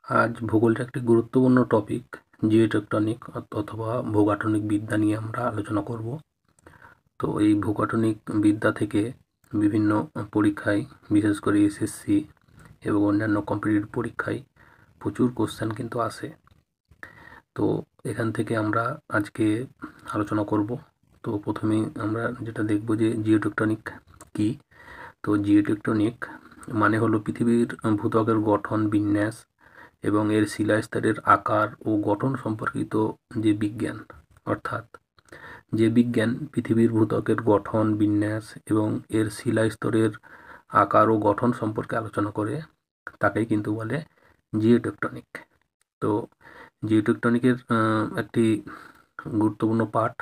আজ ভূগোলের একটি গুরুত্বপূর্ণ টপিক জিওটেকটনিক অথবা ভূগাঠনিক বিদ্যা নিয়ে আমরা আলোচনা করব। তো এই ভূগাঠনিক বিদ্যা থেকে বিভিন্ন পরীক্ষায়, বিশেষ করে এসএসসি এবং অন্যান্য কম্পিটিটিভ পরীক্ষায় প্রচুর কোশ্চেন কিন্তু আসে। তো এখান থেকে আমরা আজকে আলোচনা করব। তো প্রথমেই আমরা যেটা দেখব যে জিওটেকটনিক কী। তো জিওটেকটনিক মানে হলো পৃথিবীর ভূত্বকের গঠন, বিন্যাস এবং এর শিলাস্তরের আকার ও গঠন সম্পর্কিত যে বিজ্ঞান, অর্থাৎ যে বিজ্ঞান পৃথিবীর ভূত্বকের গঠন, বিন্যাস এবং এর শিলাস্তরের আকার ও গঠন সম্পর্কে আলোচনা করে, তাকেই কিন্তু বলে জিওটেকটনিক। তো জিওটেকটনিকের একটি গুরুত্বপূর্ণ পার্ট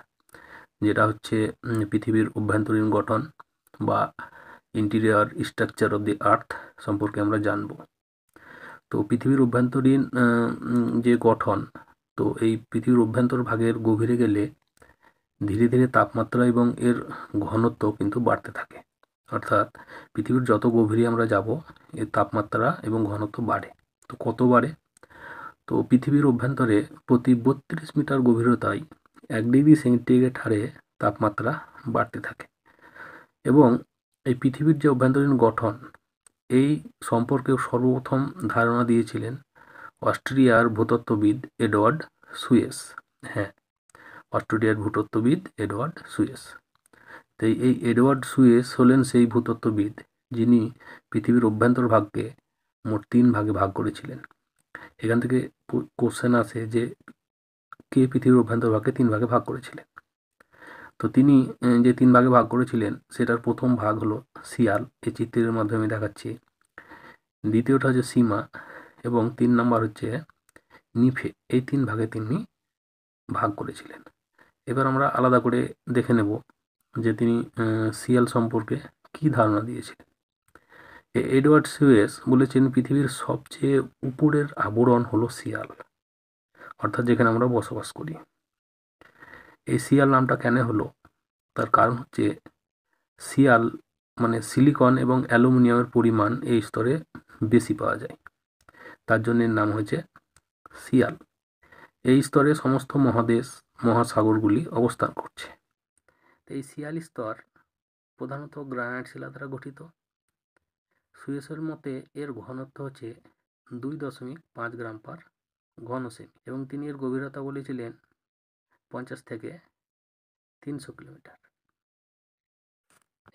যেটা হচ্ছে পৃথিবীর অভ্যন্তরীণ গঠন বা ইন্টিরিয়র স্ট্রাকচার অফ দি আর্থ সম্পর্কে আমরা জানব। তো পৃথিবীর অভ্যন্তরীণ যে গঠন, তো এই পৃথিবীর অভ্যন্তর ভাগের গভীরে গেলে ধীরে ধীরে তাপমাত্রা এবং এর ঘনত্ব কিন্তু বাড়তে থাকে। অর্থাৎ পৃথিবীর যত গভীরে আমরা যাব, এর তাপমাত্রা এবং ঘনত্ব বাড়ে। তো কত বাড়ে? তো পৃথিবীর অভ্যন্তরে প্রতি 32 মিটার গভীরতায় 1 ডিগ্রি সেন্টিগ্রেড হারে তাপমাত্রা বাড়তে থাকে। এবং এই পৃথিবীর যে অভ্যন্তরীণ গঠন, এই সম্পর্কেও সর্বপ্রথম ধারণা দিয়েছিলেন অস্ট্রিয়ার ভূতত্ত্ববিদ এডওয়ার্ড সুয়েস। হ্যাঁ, অস্ট্রেলিয়ার ভূতত্ত্ববিদ এডওয়ার্ড সুয়েস। তো এই এডওয়ার্ড সুয়েস হলেন সেই ভূতত্ত্ববিদ যিনি পৃথিবীর অভ্যন্তর ভাগকে মোট 3 ভাগে ভাগ করেছিলেন। এখান থেকে কোশ্চেন আসে যে কে পৃথিবীর অভ্যন্তর ভাগকে 3 ভাগে ভাগ করেছিলেন। তো তিনি যে 3 ভাগে ভাগ করেছিলেন, সেটার প্রথম ভাগ হলো সিয়াল, এই চিত্রের মাধ্যমে দেখাচ্ছি। দ্বিতীয়টা হচ্ছে সীমা এবং 3 নম্বর হচ্ছে নিফে। এই 3 ভাগে তিনি ভাগ করেছিলেন। এবার আমরা আলাদা করে দেখে নেব যে তিনি সিয়াল সম্পর্কে কী ধারণা দিয়েছিলেন। এডওয়ার্ড সুয়েস বলেছেন পৃথিবীর সবচেয়ে উপরের আবরণ হলো সিয়াল, অর্থাৎ যেখানে আমরা বসবাস করি। এই সিয়াল নামটা কেন হলো? তার কারণ হচ্ছে সিয়াল মানে সিলিকন এবং অ্যালুমিনিয়ামের পরিমাণ এই স্তরে বেশি পাওয়া যায়, তার জন্য এর নাম হয়েছে সিয়াল। এই স্তরে সমস্ত মহাদেশ, মহাসাগরগুলি অবস্থান করছে। এই সিয়াল স্তর প্রধানত গ্রানাইট শিলা দ্বারা গঠিত। সুয়েসের মতে এর ঘনত্ব হচ্ছে 2.5 গ্রাম পার ঘন সেমি এবং তিনি এর গভীরতা বলেছিলেন 50 থেকে 300 কিলোমিটার।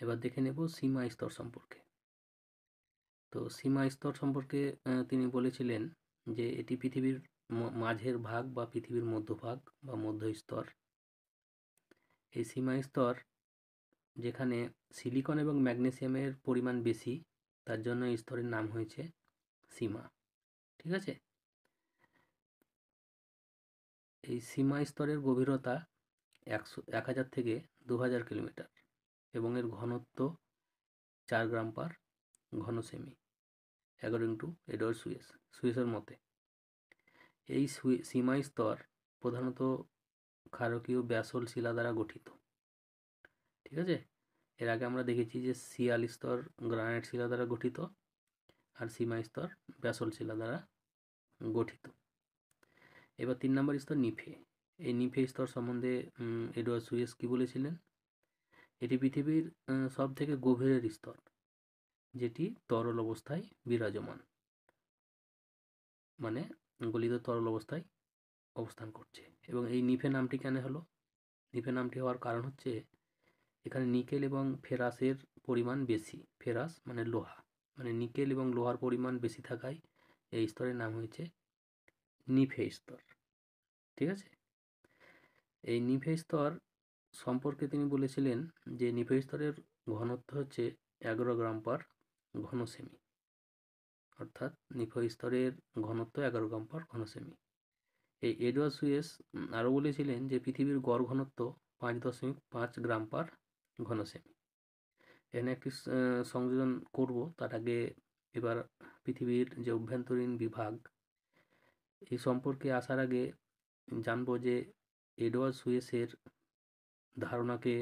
এবার দেখে নেব সীমা স্তর সম্পর্কে। তো সীমা স্তর সম্পর্কে তিনি বলেছিলেন যে এটি পৃথিবীর মাঝের ভাগ বা পৃথিবীর মধ্যভাগ বা মধ্য স্তর। এই সীমা স্তর যেখানে সিলিকন এবং ম্যাগনেসিয়ামের পরিমাণ বেশি, তার জন্য এই স্তরের নাম হয়েছে সীমা। ঠিক আছে? এই সীমা স্তরের গভীরতা 1000 থেকে 2000 কিলোমিটার এবং এর ঘনত্ব 4 গ্রাম পার ঘন সেমি, অ্যাকর্ডিং টু এডওয়ার্ড সুয়েসের মতে। এই সীমা স্তর প্রধানত ক্ষারকীয় ব্যাসল্ট শিলা দ্বারা গঠিত। ঠিক আছে? এর আগে আমরা দেখেছি যে সিয়াল স্তর গ্রানাইট শিলা দ্বারা গঠিত আর সীমা স্তর ব্যাসল্ট শিলা দ্বারা গঠিত। এবার 3 নম্বর স্তর নিফে। এই নিফে স্তর সম্বন্ধে এডওয়ার্ড সুয়েস কি বলেছিলেন? এটি পৃথিবীর সব থেকে গভীরের স্তর, যেটি তরল অবস্থায় বিরাজমান, মানে গলিত তরল অবস্থায় অবস্থান করছে। এবং এই নিফে নামটি কেন হলো? নিফে নামটি হওয়ার কারণ হচ্ছে এখানে নিকেল এবং ফেরাসের পরিমাণ বেশি। ফেরাস মানে লোহা, মানে নিকেল এবং লোহার পরিমাণ বেশি থাকায় এই স্তরের নাম হয়েছে নিফে স্তর। ঠিক আছে? এই নিফে স্তর সম্পর্কে তিনি বলেছিলেন যে নিফে স্তরের ঘনত্ব হচ্ছে 11 গ্রাম পার ঘন সেমি, অর্থাৎ নিফে স্তরের ঘনত্ব 11 গ্রাম পার ঘন সেমি। এই এডওয়ার্ড সুয়েস আরও বলেছিলেন যে পৃথিবীর গড় ঘনত্ব 5.5 গ্রাম পার ঘন সেমি। এখানে একটি সংযোজন করব, তার আগে এবার পৃথিবীর যে অভ্যন্তরীণ বিভাগ, এই সম্পর্কে আসার আগে জানবো যে এডওয়ার্ড সুয়েসের ধারণাকে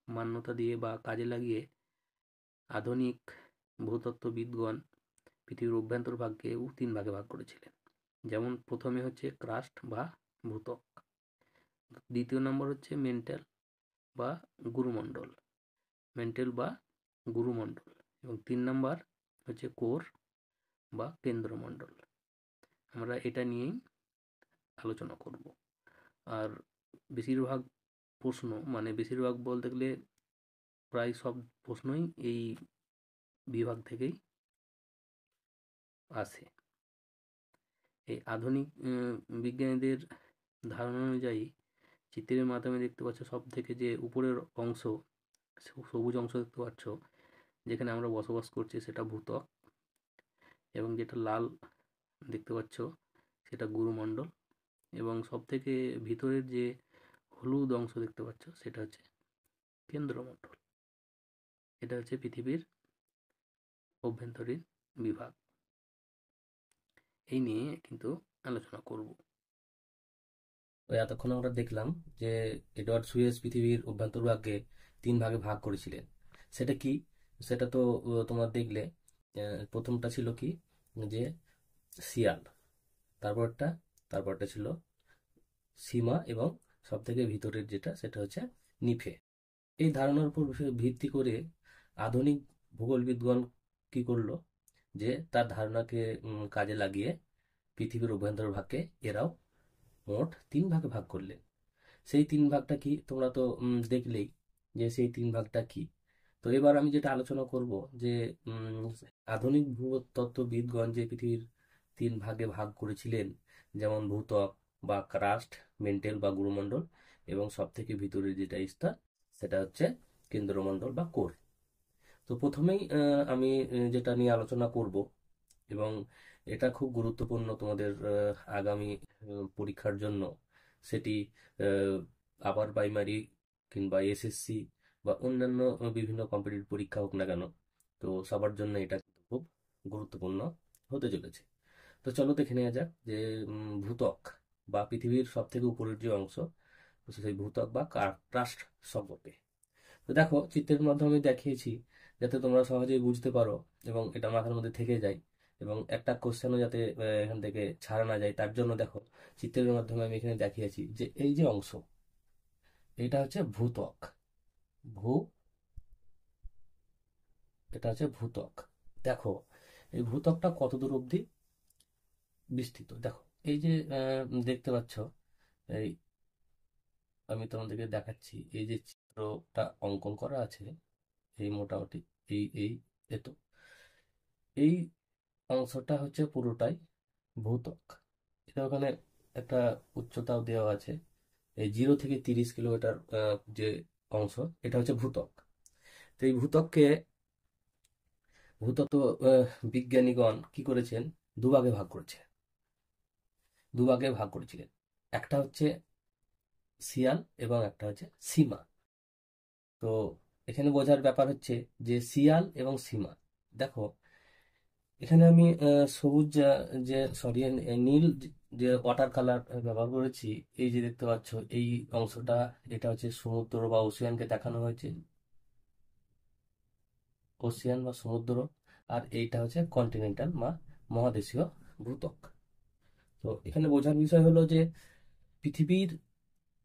মান্যতা দিয়ে বা কাজে লাগিয়ে আধুনিক ভূতত্ত্ববিদগণ পৃথিবীর অভ্যন্তর ভাগকেও 3 ভাগে ভাগ করেছিলেন। যেমন প্রথমে হচ্ছে ক্রাস্ট বা ভূত্বক, দ্বিতীয় নম্বর হচ্ছে মেন্টাল বা গুরুমণ্ডল, বা গুরুমণ্ডল, এবং 3 নম্বর হচ্ছে কোর বা কেন্দ্রমণ্ডল। আমরা এটা নিয়েই আলোচনা করব। আর বেশিরভাগ প্রশ্ন, মানে বেশিরভাগ বলতে গেলে প্রায় সব প্রশ্নই এই বিভাগ থেকেই আসে। এই আধুনিক বিজ্ঞানীদের ধারণা অনুযায়ী চিত্রের মাধ্যমে দেখতে পাচ্ছ সব থেকে যে উপরের অংশ, সবুজ অংশ দেখতে পাচ্ছ, যেখানে আমরা বসবাস করছি সেটা ভূত্বক, এবং যেটা লাল দেখতে পাচ্ছ সেটা গুরুমণ্ডল, এবং সব থেকে ভিতরের যে হলুদ অংশ দেখতে পাচ্ছ সেটা হচ্ছে কেন্দ্রমণ্ডল। এটা হচ্ছে পৃথিবীর অভ্যন্তরীণ বিভাগ। এই নিয়ে কিন্তু আলোচনা করব। তো এতক্ষণ আমরা দেখলাম যে এডওয়ার্ড সুয়েজ পৃথিবীর অভ্যন্তরভাগকে 3 ভাগে ভাগ করেছিলেন। সেটা কি? সেটা তো তোমরা দেখলে। প্রথমটা ছিল কি, যে শিয়াল, তারপরটা ছিল সীমা, এবং সব থেকে ভিতরের যেটা সেটা হচ্ছে নিফে। এই ধারণার উপর ভিত্তি করে আধুনিক ভূগোলবিদগণ কি করলো, যে তার ধারণাকে কাজে লাগিয়ে পৃথিবীর অভ্যন্তর ভাগকে এরাও মোট 3 ভাগে ভাগ করলেন। সেই 3 ভাগটা কি তোমরা তো দেখলেই, যে সেই 3 ভাগটা কি। তো এবার আমি যেটা আলোচনা করব, যে আধুনিক ভূতত্ত্ববিদগণ যে পৃথিবীর 3 ভাগে ভাগ করেছিলেন, যেমন ভূত্বক বা ক্রাস্ট, মেন্টেল বা গুরুমণ্ডল, এবং সব থেকে ভিতরের যেটা স্তর সেটা হচ্ছে কেন্দ্রমণ্ডল বা কোর। তো প্রথমেই আমি যেটা নিয়ে আলোচনা করব, এবং এটা খুব গুরুত্বপূর্ণ তোমাদের আগামী পরীক্ষার জন্য, সেটি আপার প্রাইমারি কিংবা এসএসসি বা অন্যান্য বিভিন্ন কম্পিটিটিভ পরীক্ষা হোক না কেন, তো সবার জন্য এটা কিন্তু খুব গুরুত্বপূর্ণ হতে চলেছে। তো চলো দেখে নেওয়া যাক যে ভূত্বক বা পৃথিবীর সব থেকে উপরের যে অংশ, সেই ভূত্বক বা ক্রাস্ট সম্পর্কে। তো দেখো, চিত্রের মাধ্যমে দেখিয়েছি যাতে তোমরা সহজেই বুঝতে পারো এবং এটা মাথার মধ্যে থেকে যায়, এবং একটা কোশ্চেনও যাতে এখান থেকে ছাড়া না যায়, তার জন্য দেখো চিত্রের মাধ্যমে আমি এখানে দেখিয়েছি যে এই যে অংশ, এটা হচ্ছে ভূত্বক। ভূ এটা হচ্ছে ভূত্বক। দেখো এই ভূত্বকটা কত দূর অবধি বিস্তৃত। দেখো এই যে দেখতে পাচ্ছ, এই আমি তোমাদেরকে দেখাচ্ছি, এই যে চিত্রটা অঙ্কন করা আছে, এই মোটামুটি এই এই এত এই অংশটা হচ্ছে পুরোটাই ভূত্বক। এটা ওখানে একটা উচ্চতাও দেওয়া আছে, এই 0 থেকে 30 কিলোমিটার যে অংশ, এটা হচ্ছে ভূত্বক। তো এই ভূতত্ত্ব বিজ্ঞানীগণ কি করেছেন, দুভাগে ভাগ করেছে, দুভাগে ভাগ করেছিলেন। একটা হচ্ছে শিয়াল এবং একটা হচ্ছে সীমা। তো এখানে বোঝার ব্যাপার হচ্ছে যে শিয়াল এবং সীমা। দেখো এখানে আমি সবুজ যে সরি নীল যে ওয়াটার কালার ব্যবহার করেছি। এই যে দেখতে পাচ্ছ এই অংশটা, এটা হচ্ছে সমুদ্র বা ওশিয়ানকে দেখানো হয়েছে, ওশিয়ান বা সমুদ্র। আর এইটা হচ্ছে কন্টিনেন্টাল বা মহাদেশীয় ভূত্বক। তো এখানে বোঝার বিষয় হলো যে পৃথিবীর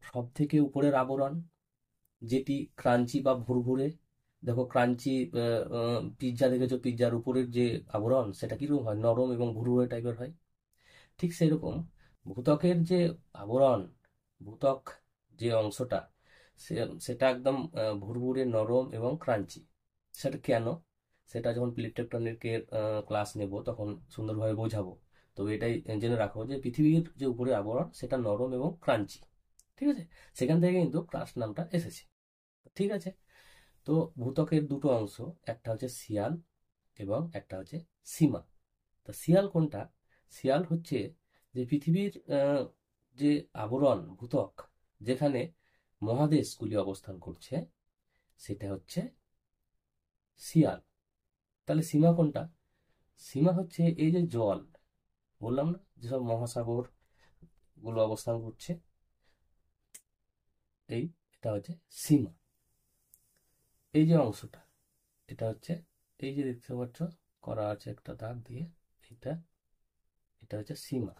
সব থেকে উপরের আবরণ, যেটি ক্রাঞ্চি বা ভুরভুরে। দেখো ক্রাঞ্চি পিৎজা দেখেছো, পিৎজার উপরের যে আবরণ সেটা কিরকম হয়, নরম এবং ভুরভুরে টাইপের হয়। ঠিক সেরকম ভূত্বকের যে আবরণ, ভূত্বক যে অংশটা, সেটা একদম ভুরভুরে নরম এবং ক্রাঞ্চি। সেটা কেন, সেটা যখন প্লেট টেকটনিকের ক্লাস নেব তখন সুন্দরভাবে বোঝাবো। তো এটাই জেনে রাখো যে পৃথিবীর যে উপরে আবরণ সেটা নরম এবং ক্রাঞ্চি। ঠিক আছে, সেখান থেকে কিন্তু ক্রাস্ট নামটা এসেছে। ঠিক আছে, তো ভূত্বকের দুটো অংশ, একটা হচ্ছে শিয়াল এবং একটা হচ্ছে সীমা। তা শিয়াল কোনটা? শিয়াল হচ্ছে যে পৃথিবীর যে আবরণ ভূত্বক, যেখানে মহাদেশগুলি অবস্থান করছে, সেটা হচ্ছে শিয়াল। তাহলে সীমা কোনটা? সীমা হচ্ছে এই যে জল, বললাম না যেসব মহাসাগর গুলো অবস্থান করছে, এটা হচ্ছে সীমা। এই যে অংশটা, এটা হচ্ছে, এই যে দেখতে পাচ্ছ করা আছে একটা দাগ দিয়ে, এটা এটা হচ্ছে সীমা।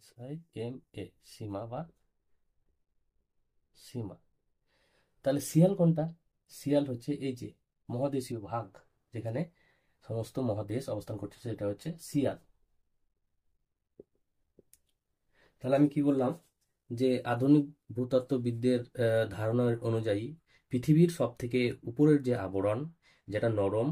SIMA, সীমা বা সীমা। তাহলে সিয়াল কোনটা? সিয়াল হচ্ছে এই যে মহাদেশীয় ভাগ, যেখানে সমস্ত মহাদেশ অবস্থান করছে, সেটা হচ্ছে সিয়াল। তাহলে আমি কি বললাম, যে আধুনিক ভূতত্ত্ববিদদের ধারণা অনুযায়ী পৃথিবীর সব থেকে উপরের যে আবরণ, যেটা নরম,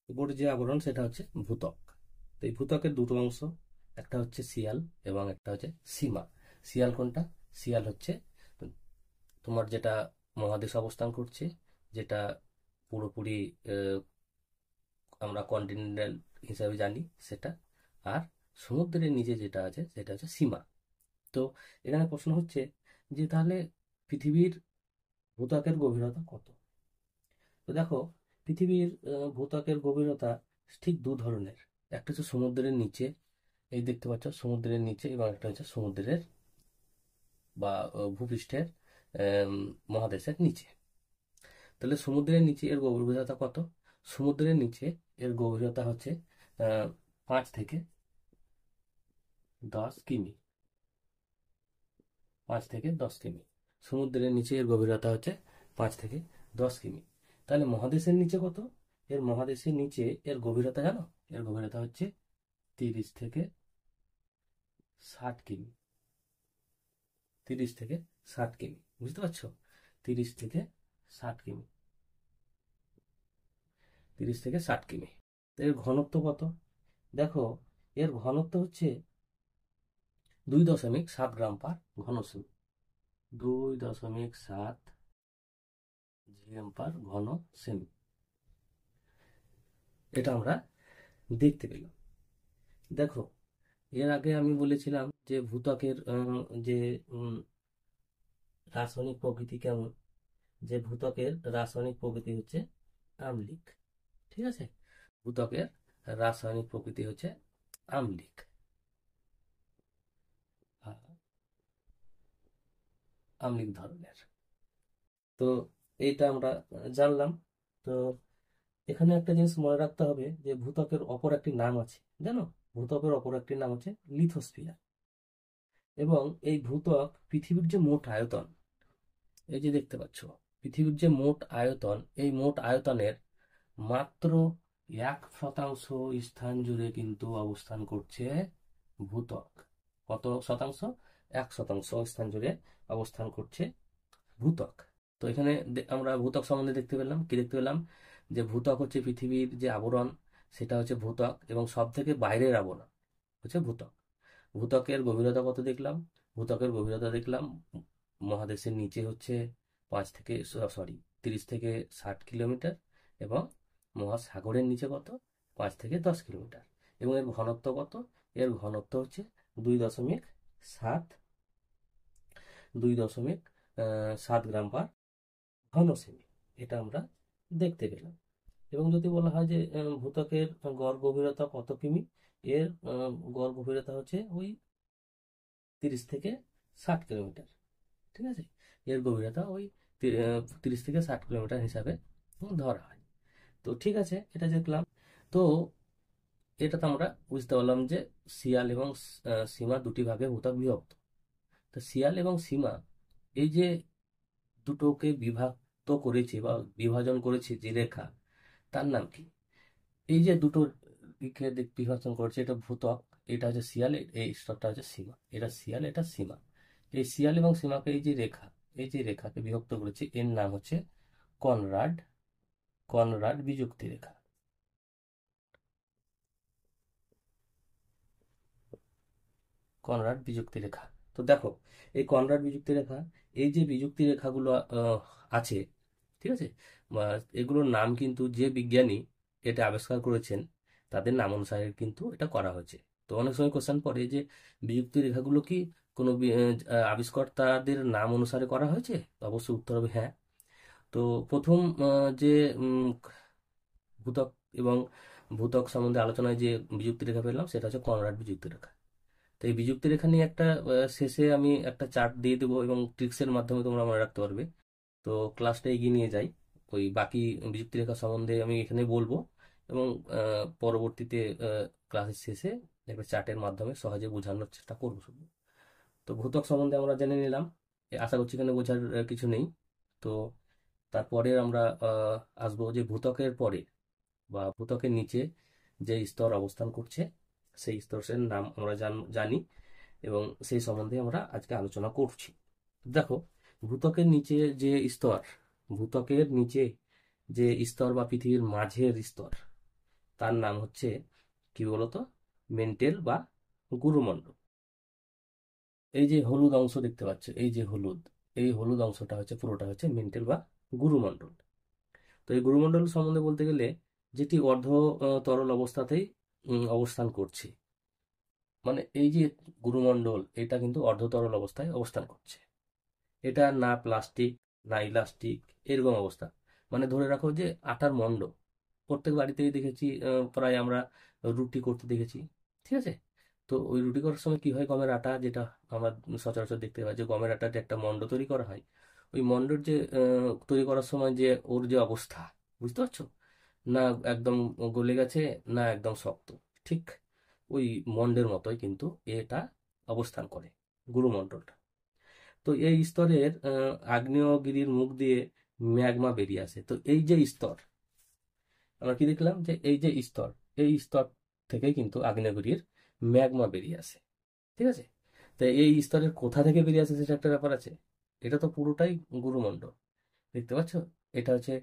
উপরের যে আবরণ সেটা হচ্ছে ভূত্বক। তো এই ভূত্বকের দুটো অংশ, একটা হচ্ছে সিয়াল এবং একটা হচ্ছে সীমা। সিয়াল কোনটা? সিয়াল হচ্ছে তোমার যেটা মহাদেশ অবস্থান করছে, যেটা পুরোপুরি আহ, আমরা কন্টিনেন্টাল হিসাবে জানি সেটা। আর সমুদ্রের নিচে যেটা আছে সেটা হচ্ছে সীমা। তো এখানে প্রশ্ন হচ্ছে যে তাহলে পৃথিবীর ভূত্বকের গভীরতা কত? তো দেখো, পৃথিবীর ভূত্বকের গভীরতা ঠিক দু ধরনের। একটা হচ্ছে সমুদ্রের নিচে, এই দেখতে পাচ্ছ সমুদ্রের নিচে, এবং একটা হচ্ছে সমুদ্রের বা ভূপৃষ্ঠের আম, মহাদেশের নিচে। তাহলে সমুদ্রের নিচে এর গভীরতা কত? সমুদ্রের নিচে এর গভীরতা হচ্ছে 5 থেকে 10 কিমি। 5 থেকে 10 কিমি। সমুদ্রের নিচে এর গভীরতা হচ্ছে 5 থেকে 10 কিমি। তাহলে মহাদেশের নিচে কত? এর মহাদেশের নিচে এর গভীরতা জানো? এর গভীরতা হচ্ছে 30 থেকে 60 কিমি। 30 থেকে 60 কিমি, বুঝতে পারছো? 30 থেকে 60 কিমি। 30 থেকে 60 কিমি। তো এর ঘনত্ব কত? দেখো, এর ঘনত্ব হচ্ছে 2.7 গ্রাম পার ঘন সেমি। 2.7 GM/ঘন সেমি। এটা আমরা দেখতে পেলাম। দেখো, এর আগে আমি বলেছিলাম যে ভূত্বকের যে উম, রাসায়নিক প্রকৃতি কেমন, যে ভূত্বকের রাসায়নিক প্রকৃতি হচ্ছে আম্লিক। ঠিক আছে? ভূত্বকের রাসায়নিক প্রকৃতি হচ্ছে আম্লিক, আহ, আম্লিক ধরনের। তো এইটা আমরা জানলাম। তো এখানে একটা জিনিস মনে রাখতে হবে, যে ভূত্বকের অপর একটি নাম আছে, জানো? ভূত্বকের অপর একটি নাম হচ্ছে লিথোস্ফিয়ার। এবং এই ভূত্বক পৃথিবীর যে মোট আয়তন, এই যে দেখতে পাচ্ছ, পৃথিবীর যে মোট আয়তন, এই মোট আয়তনের মাত্র 1% স্থান জুড়ে কিন্তু অবস্থান করছে ভূত্বক। কত শতাংশ? 1% স্থান জুড়ে অবস্থান করছে ভূত্বক। তো এখানে আমরা ভূত্বক সম্বন্ধে দেখতে পেলাম, কি দেখতে পেলাম, যে ভূত্বক হচ্ছে পৃথিবীর যে আবরণ, সেটা হচ্ছে ভূত্বক, এবং সব থেকে বাইরের আবরণ হচ্ছে ভূত্বক। ভূত্বকের গভীরতা কত দেখলাম? ভূত্বকের গভীরতা দেখলাম মহাদেশের নিচে হচ্ছে 30 থেকে 60 কিলোমিটার, এবং মহাসাগরের নিচে কত? 5 থেকে 10 কিলোমিটার। এবং এর ঘনত্ব কত? এর ঘনত্ব হচ্ছে 2.7 2.7 গ্রাম/ঘন সেমি। এটা আমরা দেখতে পেলাম। এবং যদি বলা হয় যে ভূত্বকের গড় গভীরতা কত কিমি, এর গড় গভীরতা হচ্ছে ওই 30 থেকে 60 কিলোমিটার। ঠিক আছে? এর গভীরতা ওই 30 থেকে 60 কিলোমিটার হিসাবে ধরা হয়। তো ঠিক আছে, এটা দেখলাম। তো এটা তো আমরা বুঝতে পারলাম যে শিয়াল এবং সীমা দুটি ভাগে ভূত্বক বিভক্ত। তো শিয়াল এবং সীমা, এই যে দুটোকে বিভক্ত করেছে বা বিভাজন করেছে যে রেখা, তার নাম কি? এই যে দুটো দিকে বিভাজন করেছে, এটা ভূত্বক, এটা হচ্ছে শিয়াল, এই স্তরটা হচ্ছে সীমা। এটা শিয়াল, এটা সীমা। এই শিয়াল এবং সীমাকে এই যে রেখা, এই যে রেখাকে বিভক্ত করেছে, এর নাম হচ্ছে কনরাড কনরাড বিযুক্তি রেখা। কনরাড বিযুক্তি রেখা। তো দেখো, এই কনরাড বিযুক্তি রেখা, এই যে বিযুক্তি রেখাগুলো আছে, ঠিক আছে, বা এগুলোর নাম কিন্তু যে বিজ্ঞানী এটা আবিষ্কার করেছেন তাদের নাম অনুসারে কিন্তু এটা করা হয়েছে। তো অনেক সময় কোশ্চেন পড়ে যে বিযুক্তি রেখাগুলো কি কোনো আবিষ্কর্তাদের নাম অনুসারে করা হয়েছে? তো অবশ্যই উত্তর হবে হ্যাঁ। তো প্রথম যে উম, ভূত্বক এবং ভূত্বক সম্বন্ধে আলোচনায় যে বিযুক্তি রেখা পেলাম, সেটা হচ্ছে কনরাড বিযুক্তি রেখা। তো এই বিযুক্তি রেখা নিয়ে একটা শেষে আমি একটা চার্ট দিয়ে দেবো, এবং ট্রিক্সের মাধ্যমে তোমরা মনে রাখতে পারবে। তো ক্লাসটা এগিয়ে নিয়ে যাই। ওই বাকি বিযুক্তি রেখা সম্বন্ধে আমি এখানে বলবো, এবং পরবর্তীতে ক্লাসের শেষে একটা চার্টের মাধ্যমে সহজে বোঝানোর চেষ্টা করবো শুধু। তো ভূত্বক সম্বন্ধে আমরা জেনে নিলাম, আশা করছি এখানে বোঝার কিছু নেই। তো তারপরে আমরা আসবো যে ভূত্বকের পরে বা ভূত্বকের নিচে যে স্তর অবস্থান করছে সেই স্তরের নাম আমরা জানি, এবং সেই সম্বন্ধে আমরা আজকে আলোচনা করছি। দেখো, ভূত্বকের নিচে যে স্তর, ভূত্বকের নিচে যে স্তর বা পৃথিবীর মাঝের স্তর, তার নাম হচ্ছে কি বলতো, মেন্টেল বা গুরুমণ্ডল। এই যে হলুদ অংশ দেখতে পাচ্ছ, এই যে হলুদ, এই হলুদ অংশটা হচ্ছে পুরোটা হচ্ছে মেন্টেল বা গুরুমণ্ডল। তো এই গুরুমণ্ডল সম্বন্ধে বলতে গেলে যেটি অর্ধ তরল অবস্থাতেই অবস্থান করছে, মানে এই যে গুরুমণ্ডল, এটা কিন্তু অর্ধ তরল অবস্থায় অবস্থান করছে। এটা না প্লাস্টিক না ইলাস্টিক, এরকম অবস্থা। মানে ধরে রাখো যে আটার মণ্ড, প্রত্যেক বাড়িতেই দেখেছি প্রায় আমরা রুটি করতে দেখেছি, ঠিক আছে? তো ওই রুটি করার সময় কি হয়, গমের আটা, যেটা আমরা সচরাচর দেখতে পাই যে গমের আটার যে একটা মণ্ড তৈরি করা হয়, ওই মণ্ডর যে তৈরি করার সময় যে ওর যে অবস্থা, বুঝতে পারছো? না একদম গলে গেছে, না একদম শক্ত, ঠিক ওই মণ্ডের মতোই কিন্তু এটা অবস্থান করে, গুরুমণ্ডলটা। তো এই স্তরের আগ্নেয়গিরির মুখ দিয়ে ম্যাগমা বেরিয়ে আসে। তো এই যে স্তর, আমরা কি দেখলাম যে এই যে স্তর, এই স্তর থেকে কিন্তু আগ্নেয়গিরির ম্যাগমা বেরিয়ে আসে, ঠিক আছে? তো এই স্তরের কোথা থেকে বেরিয়ে আসে সেটা একটা ব্যাপার আছে। এটা তো পুরোটাই গুরুমণ্ডল, দেখতে পাচ্ছ? এটা হচ্ছে